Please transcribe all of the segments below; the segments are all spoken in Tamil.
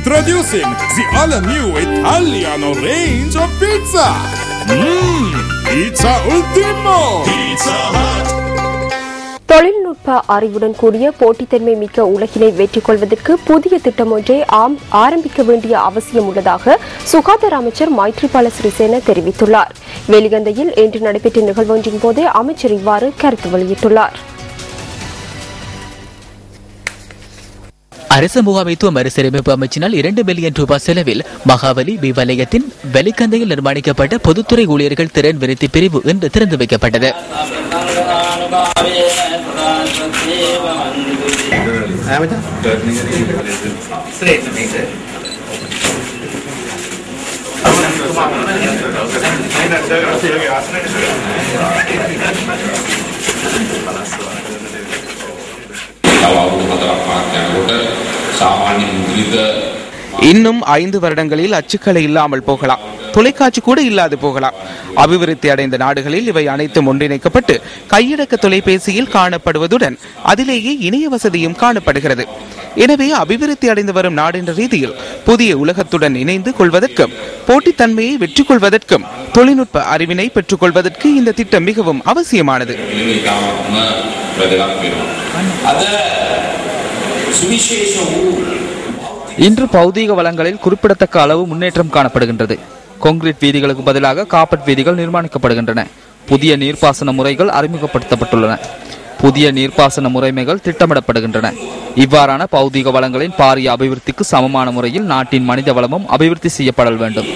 Introducing the all-new Italiano range of pizza. Pizza Ultimo. Pizza Hut. தொழில்நுட்ப அறிவுடன் கூடிய போட்டித்தன்மை மிக்க உலகினை வெற்றி கொள்வதற்கு புதிய திட்டம் ஒன்றை ஆரம்பிக்க வேண்டிய அவசியம் உள்ளதாக சுகாதார அமைச்சர் மைத்ரிபால சிறிசேன தெரிவித்துள்ளார். வெளிகந்தையில் இன்று நடைபெற்ற நிகழ்வொன்றின் போது அமைச்சர் இவ்வாறு கருத்து வெளியிட்டுள்ளார். அரசு முகாமைத்துவ மறுசீரமைப்பு அமைச்சினால் 2 பில்லியன் ரூபாய் செலவில் மகாவலி வலயத்தின் வெளிக்கந்தையில் நிர்மாணிக்கப்பட்ட பொதுத்துறை ஊழியர்கள் திறன் விருத்தி பிரிவு இன்று திறந்து வைக்கப்பட்டது. இன்னும் 5 வருடங்களில் அச்சுக்களை இல்லாமல் போகலாம், தொலைக்காட்சி கூட இல்லாது போகலாம். அபிவிருத்தி அடைந்த நாடுகளில் இவை அனைத்தும் ஒன்றிணைக்கப்பட்டு கையடக்க தொலைபேசியில் காணப்படுவதுடன் அதிலேயே இணைய வசதியும் காணப்படுகிறது. எனவே அபிவிருத்தி அடைந்து வரும் நாடு என்ற ரீதியில் புதிய உலகத்துடன் இணைந்து கொள்வதற்கும் போட்டித்தன்மையை வெற்றி கொள்வதற்கும் தொழில்நுட்ப அறிவினை பெற்றுக் கொள்வதற்கு இந்த திட்டம் மிகவும் அவசியமானது. இன்று பௌதீக வளங்களில் குறிப்பிடத்தக்க அளவு முன்னேற்றம் காணப்படுகின்றது. கான்கிரீட் வீதிகளுக்கு பதிலாக கார்பெட் வீதிகள் நிர்மாணிக்கப்படுகின்றன. புதிய நீர்ப்பாசன முறைகள் அறிமுகப்படுத்தப்பட்டுள்ளன. புதிய நீர்ப்பாசன முறைமைகள் திட்டமிடப்படுகின்றன. இவ்வாறான பௌதீக வளங்களின் பாரிய அபிவிருத்திக்கு சமமான முறையில் நாட்டின் மனித வளமும் அபிவிருத்தி செய்யப்பட வேண்டும்.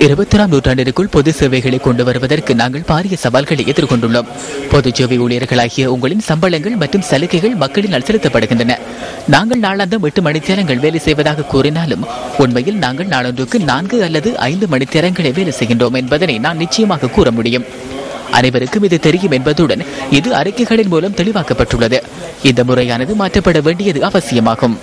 21ஆம் நூற்றாண்டிற்குள் பொது சேவைகளை கொண்டு வருவதற்கு நாங்கள் பாரிய சவால்களை எதிர்கொண்டுள்ளோம். பொது சேவை ஊழியர்களாகிய உங்களின் சம்பளங்கள் மற்றும் சலுகைகள் மக்களினால் செலுத்தப்படுகின்றன. நாங்கள் நாளாந்தம் 8 மணித்தேரங்கள் வேலை செய்வதாக கூறினாலும் உண்மையில் நாங்கள் நாளொன்றுக்கு 4 அல்லது 5 மணித்தேரங்களை வேலை செய்கின்றோம் என்பதனை நான் நிச்சயமாக கூற முடியும். அனைவருக்கும் இது தெரியும் என்பதுடன் இது அறிக்கைகளின் மூலம் தெளிவாக்கப்பட்டுள்ளது. இந்த முறையானது மாற்றப்பட வேண்டியது அவசியமாகும்.